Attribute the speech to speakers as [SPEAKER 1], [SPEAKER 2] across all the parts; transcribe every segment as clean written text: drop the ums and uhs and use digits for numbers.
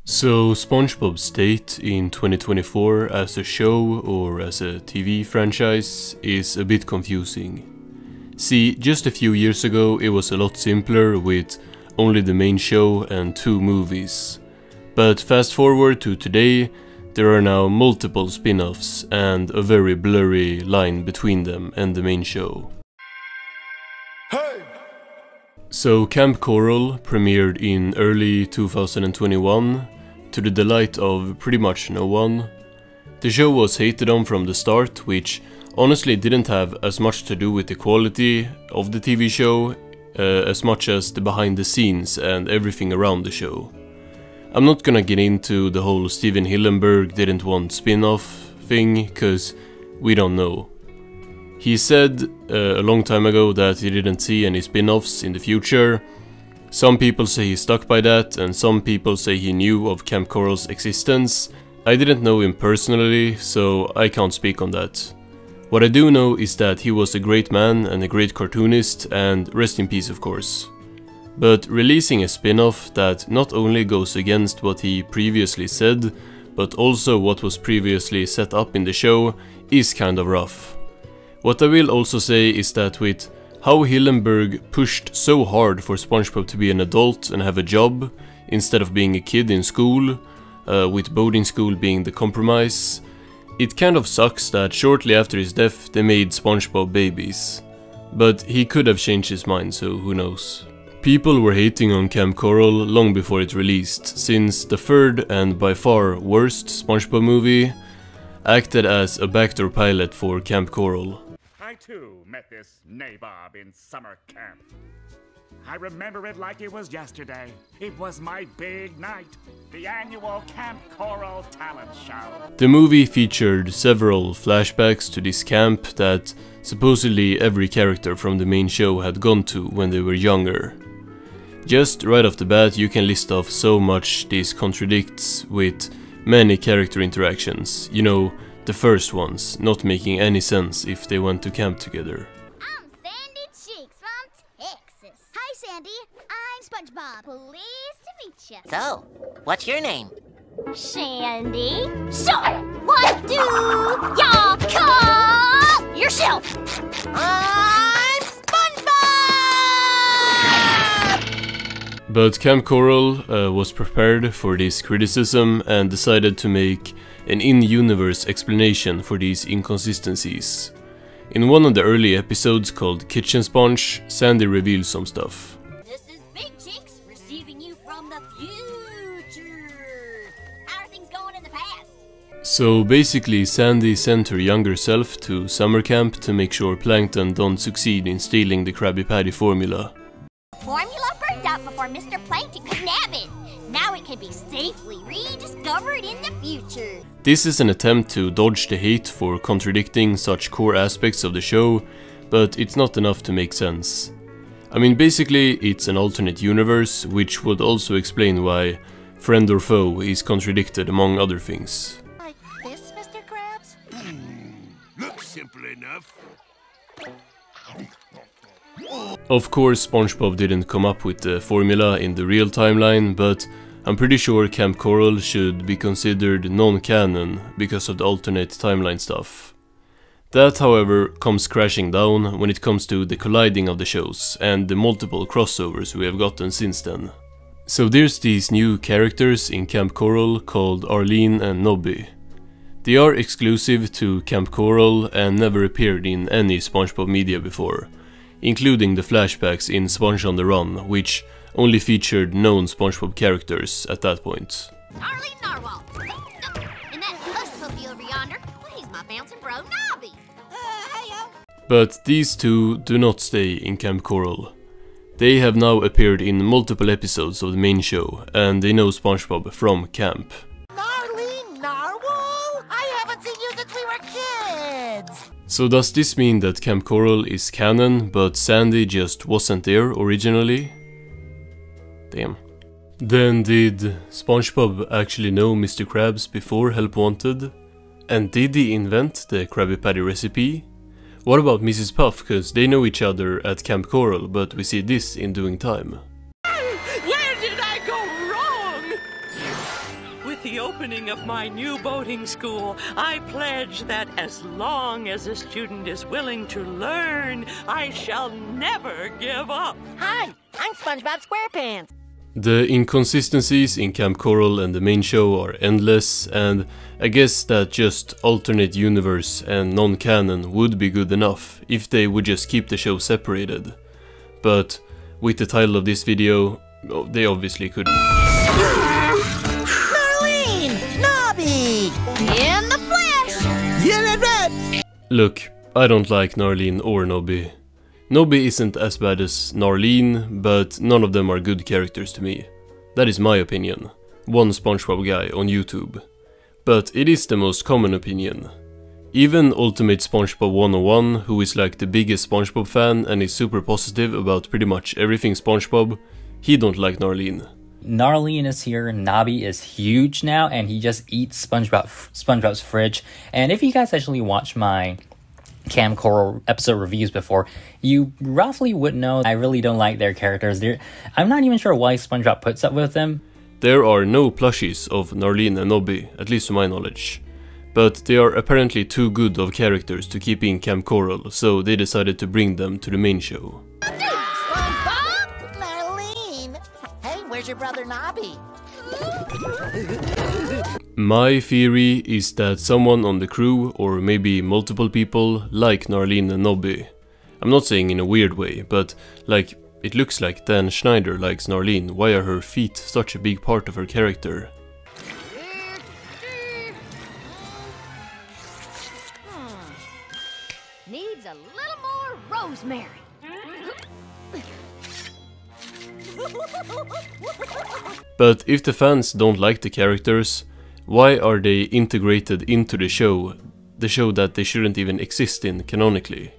[SPEAKER 1] So SpongeBob's state in 2024 as a show or as a TV franchise is a bit confusing. See, just a few years ago it was a lot simpler with only the main show and 2 movies. But fast forward to today, there are now multiple spin-offs and a very blurry line between them and the main show. Hey! So Camp Coral premiered in early 2021, to the delight of pretty much no one. The show was hated on from the start, which honestly didn't have as much to do with the quality of the TV show, as much as the behind the scenes and everything around the show. I'm not gonna get into the whole Steven Hillenburg didn't want spin-off thing, cause we don't know. He said a long time ago that he didn't see any spin-offs in the future. Some people say he stuck by that, and some people say he knew of Camp Coral's existence. I didn't know him personally, so I can't speak on that. What I do know is that he was a great man and a great cartoonist, and rest in peace of course. But releasing a spin-off that not only goes against what he previously said, but also what was previously set up in the show is kind of rough. What I will also say is that with how Hillenburg pushed so hard for SpongeBob to be an adult and have a job, instead of being a kid in school, with boarding school being the compromise, it kind of sucks that shortly after his death they made SpongeBob babies. But he could have changed his mind, so who knows. People were hating on Camp Coral long before it released, since the third and by far worst SpongeBob movie acted as a backdoor pilot for Camp Coral.
[SPEAKER 2] I too met this nabob in summer camp. I remember it like it was yesterday. It was my big night, the annual Camp Coral talent show.
[SPEAKER 1] The movie featured several flashbacks to this camp that supposedly every character from the main show had gone to when they were younger. Just right off the bat you can list off so much this contradicts with many character interactions, you know, the first ones, not making any sense if they went to camp together.
[SPEAKER 3] I'm Sandy Cheeks from Texas. Hi Sandy, I'm SpongeBob. Pleased to meet you.
[SPEAKER 4] So, what's your name?
[SPEAKER 3] Sandy. So, what do y'all call yourself?
[SPEAKER 4] I'm SpongeBob!
[SPEAKER 1] But Camp Coral was prepared for this criticism and decided to make an in-universe explanation for these inconsistencies. In one of the early episodes called Kitchen Sponge, Sandy reveals some stuff.
[SPEAKER 3] This is Big Cheeks receiving you from the future. How are things going in the past?
[SPEAKER 1] So basically Sandy sent her younger self to summer camp to make sure Plankton don't succeed in stealing the Krabby Patty formula.
[SPEAKER 3] Formula burned up before Mr. Plankton could nab it. Now it can be safely rediscovered in the future.
[SPEAKER 1] This is an attempt to dodge the hate for contradicting such core aspects of the show, but it's not enough to make sense. I mean, basically it's an alternate universe, which would also explain why friend or foe is contradicted among other things.
[SPEAKER 4] Like this, Mr. Krabs?
[SPEAKER 5] Looks simple enough.
[SPEAKER 1] Of course, SpongeBob didn't come up with the formula in the real timeline, but I'm pretty sure Camp Coral should be considered non-canon because of the alternate timeline stuff. That, however, comes crashing down when it comes to the colliding of the shows and the multiple crossovers we have gotten since then. So there's these new characters in Camp Coral called Arlene and Nobby. They are exclusive to Camp Coral and never appeared in any SpongeBob media before, including the flashbacks in Sponge on the Run, which only featured known SpongeBob characters at that point.
[SPEAKER 3] Arlene Narwhal. And that hush puppy over yonder, well, he's my bouncing bro, Nobby. Hey-yo.
[SPEAKER 1] But these two do not stay in Camp Coral. They have now appeared in multiple episodes of the main show, and they know SpongeBob from camp.
[SPEAKER 4] Arlene Narwhal? I haven't seen you since we were kids!
[SPEAKER 1] So does this mean that Camp Coral is canon, but Sandy just wasn't there originally? Damn. Then did SpongeBob actually know Mr. Krabs before Help Wanted? And did he invent the Krabby Patty recipe? What about Mrs. Puff, cause they know each other at Camp Coral, but we see this in Doing Time.
[SPEAKER 6] Where did I go wrong? With the opening of my new boating school, I pledge that as long as a student is willing to learn, I shall never give up.
[SPEAKER 4] Hi, I'm SpongeBob SquarePants.
[SPEAKER 1] The inconsistencies in Camp Coral and the main show are endless, and I guess that just alternate universe and non-canon would be good enough if they would just keep the show separated. But with the title of this video, they obviously couldn't.
[SPEAKER 4] Marlene! Nobby!
[SPEAKER 3] In the flesh!
[SPEAKER 1] Look, I don't like Narlene or Nobby. Nobby isn't as bad as Narlene, but none of them are good characters to me. That is my opinion. One Spongebob guy on YouTube. But it is the most common opinion. Even Ultimate Spongebob 101, who is like the biggest Spongebob fan and is super positive about pretty much everything Spongebob, he don't like Narlene.
[SPEAKER 7] Narlene is here, Nobby is huge now, and he just eats SpongeBob's fridge. And if you guys actually watch my Camp Coral episode reviews before, you roughly would know I really don't like their characters. I'm not even sure why SpongeBob puts up with them.
[SPEAKER 1] There are no plushies of Narlene and Nobby, at least to my knowledge. But they are apparently too good of characters to keep in Camp Coral, so they decided to bring them to the main show.
[SPEAKER 4] SpongeBob? Marlene! Hey, where's your brother Nobby?
[SPEAKER 1] My theory is that someone on the crew, or maybe multiple people, like Narlene and Nobby. I'm not saying in a weird way, but like, it looks like Dan Schneider likes Narlene. Why are her feet such a big part of her character?
[SPEAKER 3] Needs a little more rosemary.
[SPEAKER 1] But if the fans don't like the characters, why are they integrated into the show that they shouldn't even exist in canonically?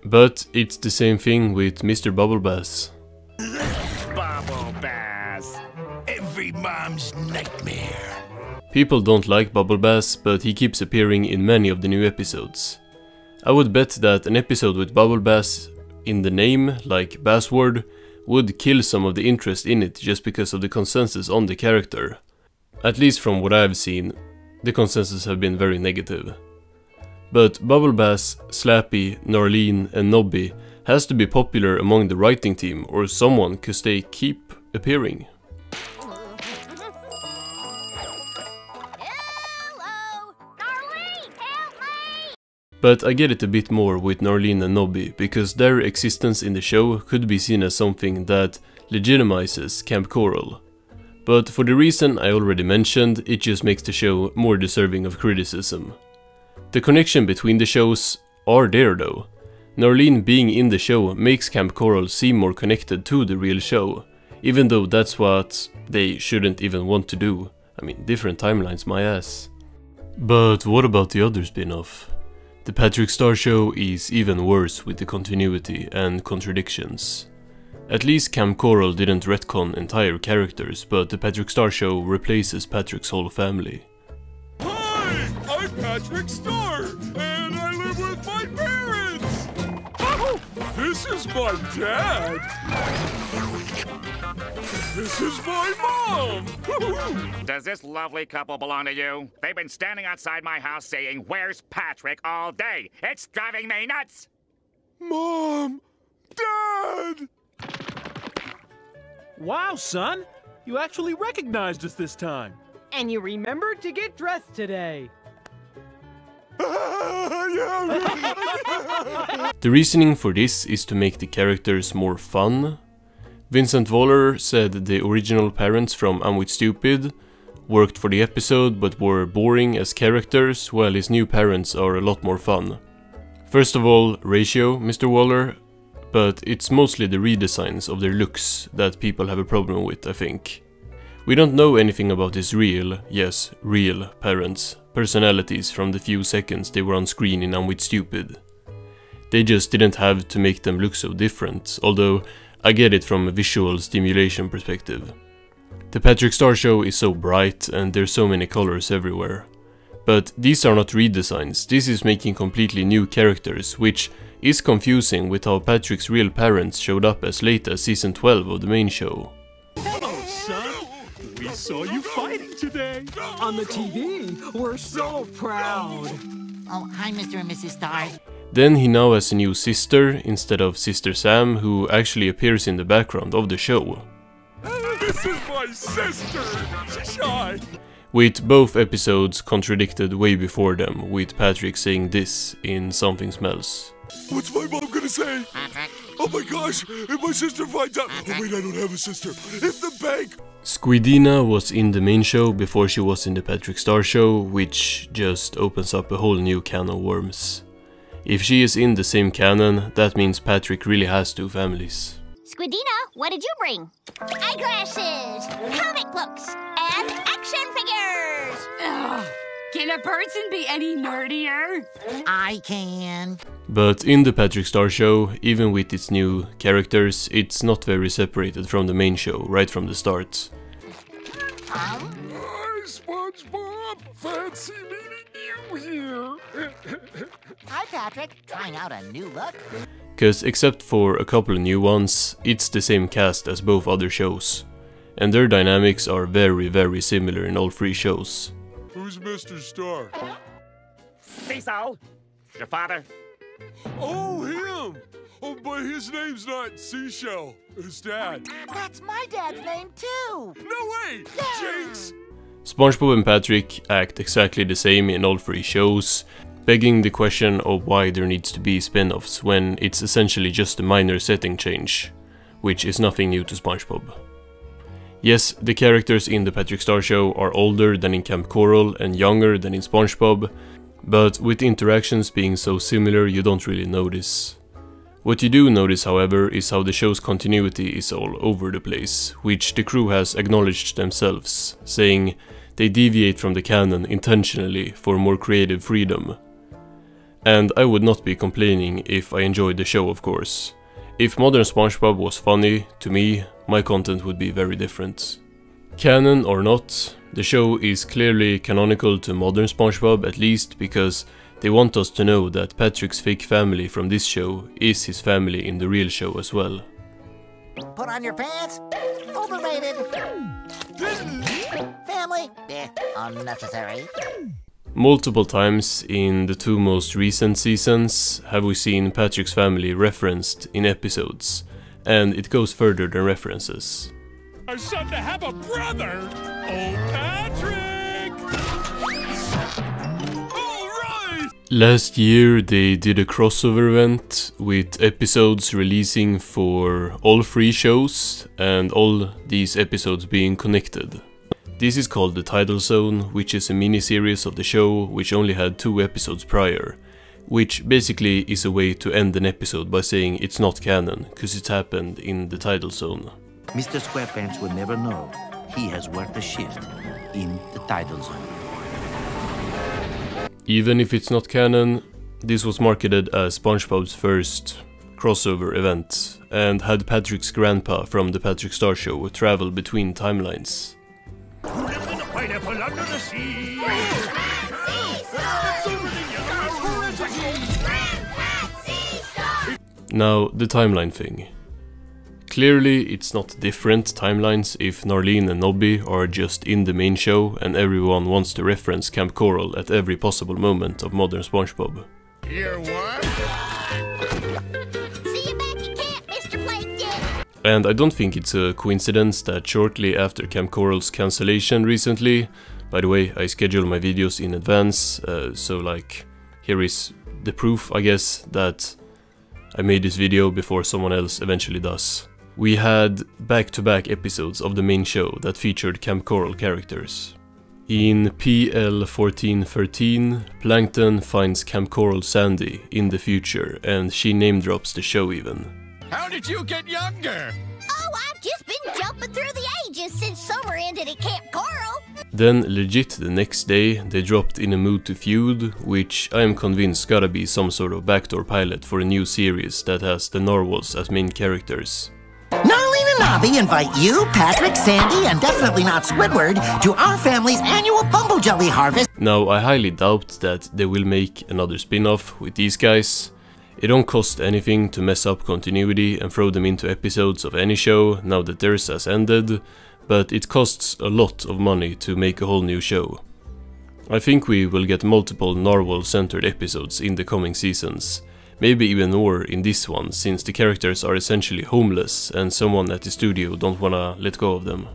[SPEAKER 1] But it's the same thing with Mr. Bubble Bass.
[SPEAKER 2] Bubble Bass.
[SPEAKER 5] Every mom's nightmare.
[SPEAKER 1] People don't like Bubble Bass, but he keeps appearing in many of the new episodes. I would bet that an episode with Bubble Bass in the name, like Bassword, would kill some of the interest in it just because of the consensus on the character. At least from what I've seen, the consensus have been very negative. But Bubble Bass, Slappy, Narlene and Nobby has to be popular among the writing team or someone, cause they keep appearing.
[SPEAKER 3] Hello! Darlene, help me!
[SPEAKER 1] But I get it a bit more with Narlene and Nobby, because their existence in the show could be seen as something that legitimizes Camp Coral. But for the reason I already mentioned, it just makes the show more deserving of criticism. The connection between the shows are there though. Narlene being in the show makes Camp Coral seem more connected to the real show, even though that's what they shouldn't even want to do. I mean, different timelines, my ass. But what about the other spin-off? The Patrick Star Show is even worse with the continuity and contradictions. At least Camp Coral didn't retcon entire characters, but the Patrick Star Show replaces Patrick's whole family.
[SPEAKER 8] Hi! I'm Patrick Star, and I live with my parents! Oh, this is my dad! This is my mom!
[SPEAKER 2] Does this lovely couple belong to you? They've been standing outside my house saying, "Where's Patrick?" all day. It's driving me nuts!
[SPEAKER 8] Mom! Dad!
[SPEAKER 9] Wow, son! You actually recognized us this time.
[SPEAKER 10] And you remembered to get dressed today.
[SPEAKER 1] The reasoning for this is to make the characters more fun. Vincent Waller said the original parents from I'm With Stupid worked for the episode but were boring as characters, while his new parents are a lot more fun. First of all, ratio, Mr. Waller, but it's mostly the redesigns of their looks that people have a problem with, I think. We don't know anything about his real, yes, real parents' personalities from the few seconds they were on screen in I'm With Stupid. They just didn't have to make them look so different, although I get it from a visual stimulation perspective. The Patrick Star Show is so bright and there's so many colors everywhere. But these are not redesigns, this is making completely new characters, which is confusing with how Patrick's real parents showed up as late as season 12 of the main show.
[SPEAKER 9] Hello, son. We saw you fighting today.
[SPEAKER 10] On the TV, we're so proud.
[SPEAKER 4] Oh, hi, Mr. and Mrs. Star.
[SPEAKER 1] Then he now has a new sister instead of Sister Sam, who actually appears in the background of the show.
[SPEAKER 8] This is my sister. She's shy.
[SPEAKER 1] With both episodes contradicted way before them, with Patrick saying this in Something Smells.
[SPEAKER 8] What's my mom gonna say?
[SPEAKER 4] Patrick.
[SPEAKER 8] Oh my gosh, if my sister finds out. Oh wait, I don't have a sister. If the bank.
[SPEAKER 1] Squidina was in the main show before she was in the Patrick Star show, which just opens up a whole new can of worms. If she is in the same canon, that means Patrick really has two families.
[SPEAKER 3] Squidina, what did you bring? Eyeglasses, comic books, and action figures!
[SPEAKER 11] Ugh. Can a person be any nerdier?
[SPEAKER 4] I can.
[SPEAKER 1] But in the Patrick Star show, even with its new characters, it's not very separated from the main show right from the start.
[SPEAKER 8] Hi, SpongeBob. Fancy meeting you here.
[SPEAKER 4] Hi, Patrick. Trying out a new look?
[SPEAKER 1] Cause except for a couple of new ones, it's the same cast as both other shows. And their dynamics are very, very similar in all three shows.
[SPEAKER 8] Who's Mr. Star?
[SPEAKER 2] Cecil, your father.
[SPEAKER 8] Oh, him! Oh, but his name's not Seashell. His dad.
[SPEAKER 4] That's my dad's name, too.
[SPEAKER 8] No way! Jinx!
[SPEAKER 1] SpongeBob and Patrick act exactly the same in all three shows, begging the question of why there needs to be spin-offs when it's essentially just a minor setting change, which is nothing new to SpongeBob. Yes, the characters in the Patrick Star show are older than in Camp Coral and younger than in SpongeBob, but with interactions being so similar you don't really notice. What you do notice, however, is how the show's continuity is all over the place, which the crew has acknowledged themselves, saying they deviate from the canon intentionally for more creative freedom. And I would not be complaining if I enjoyed the show, of course. If modern SpongeBob was funny, to me, my content would be very different. Canon or not, the show is clearly canonical to modern SpongeBob, at least because they want us to know that Patrick's fake family from this show is his family in the real show as well.
[SPEAKER 4] Put on your pants. Overrated. Family. Unnecessary.
[SPEAKER 1] Multiple times in the two most recent seasons have we seen Patrick's family referenced in episodes, and it goes further than references.
[SPEAKER 8] Our son to have a brother! Oh, Patrick! Alright!
[SPEAKER 1] Last year they did a crossover event with episodes releasing for all three shows and all these episodes being connected. This is called the Tidal Zone, which is a mini-series of the show which only had 2 episodes prior, which basically is a way to end an episode by saying it's not canon, cause it happened in the Tidal Zone.
[SPEAKER 5] Mr. SquarePants will never know he has worked a shift in the Tidal Zone.
[SPEAKER 1] Even if it's not canon, this was marketed as SpongeBob's first crossover event, and had Patrick's grandpa from the Patrick Star show travel between timelines.
[SPEAKER 8] Who lives in a pineapple under the sea?
[SPEAKER 1] Now, the timeline thing. Clearly, it's not different timelines if Narlene and Nobby are just in the main show and everyone wants to reference Camp Coral at every possible moment of modern SpongeBob.
[SPEAKER 5] Hear what?
[SPEAKER 3] See you back at camp, Mr. Plankton!
[SPEAKER 1] And I don't think it's a coincidence that shortly after Camp Coral's cancellation recently, by the way, I schedule my videos in advance, so like, here is the proof, I guess, that I made this video before someone else eventually does. We had back-to-back episodes of the main show that featured Camp Coral characters. In PL 1413, Plankton finds Camp Coral Sandy in the future, and she name-drops the show even.
[SPEAKER 5] How did you get younger?
[SPEAKER 3] Oh, I've just been jumping through the ages since summer ended at Camp Coral.
[SPEAKER 1] Then, legit the next day, they dropped In a Mood to Feud, which I am convinced gotta be some sort of backdoor pilot for a new series that has the Narwhals as main characters.
[SPEAKER 4] Narlene and Nobby invite you, Patrick, Sandy, and definitely not Squidward to our family's annual Bumble Jelly harvest.
[SPEAKER 1] Now, I highly doubt that they will make another spin-off with these guys. It don't cost anything to mess up continuity and throw them into episodes of any show now that theirs has ended, but it costs a lot of money to make a whole new show. I think we will get multiple narwhal-centered episodes in the coming seasons, maybe even more in this one, since the characters are essentially homeless and someone at the studio don't wanna let go of them.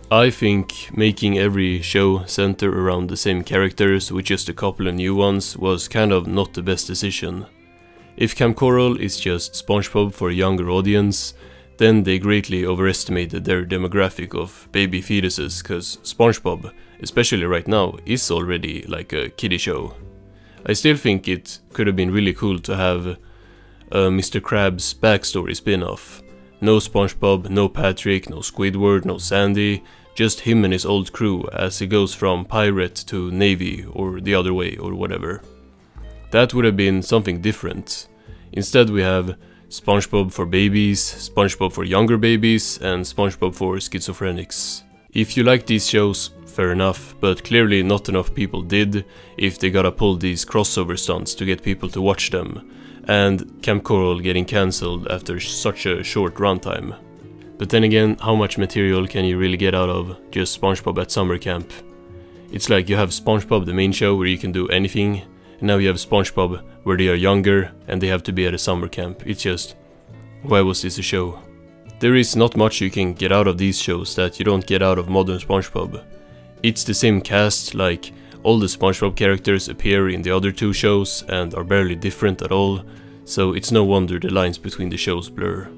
[SPEAKER 1] I think making every show center around the same characters with just a couple of new ones was kind of not the best decision. If Camp Coral is just Spongebob for a younger audience, then they greatly overestimated their demographic of baby fetuses, cause Spongebob, especially right now, is already like a kiddie show. I still think it could have been really cool to have a Mr. Krabs backstory spin-off. No Spongebob, no Patrick, no Squidward, no Sandy, just him and his old crew as he goes from pirate to navy or the other way or whatever. That would have been something different. Instead we have Spongebob for babies, Spongebob for younger babies, and Spongebob for schizophrenics. If you like these shows, fair enough, but clearly not enough people did if they gotta pull these crossover stunts to get people to watch them, and Camp Coral getting cancelled after such a short runtime. But then again, how much material can you really get out of just SpongeBob at summer camp? It's like you have SpongeBob the main show where you can do anything, and now you have SpongeBob where they are younger and they have to be at a summer camp. It's just, why was this a show? There is not much you can get out of these shows that you don't get out of modern SpongeBob. It's the same cast, like all the SpongeBob characters appear in the other two shows and are barely different at all, so it's no wonder the lines between the shows blur.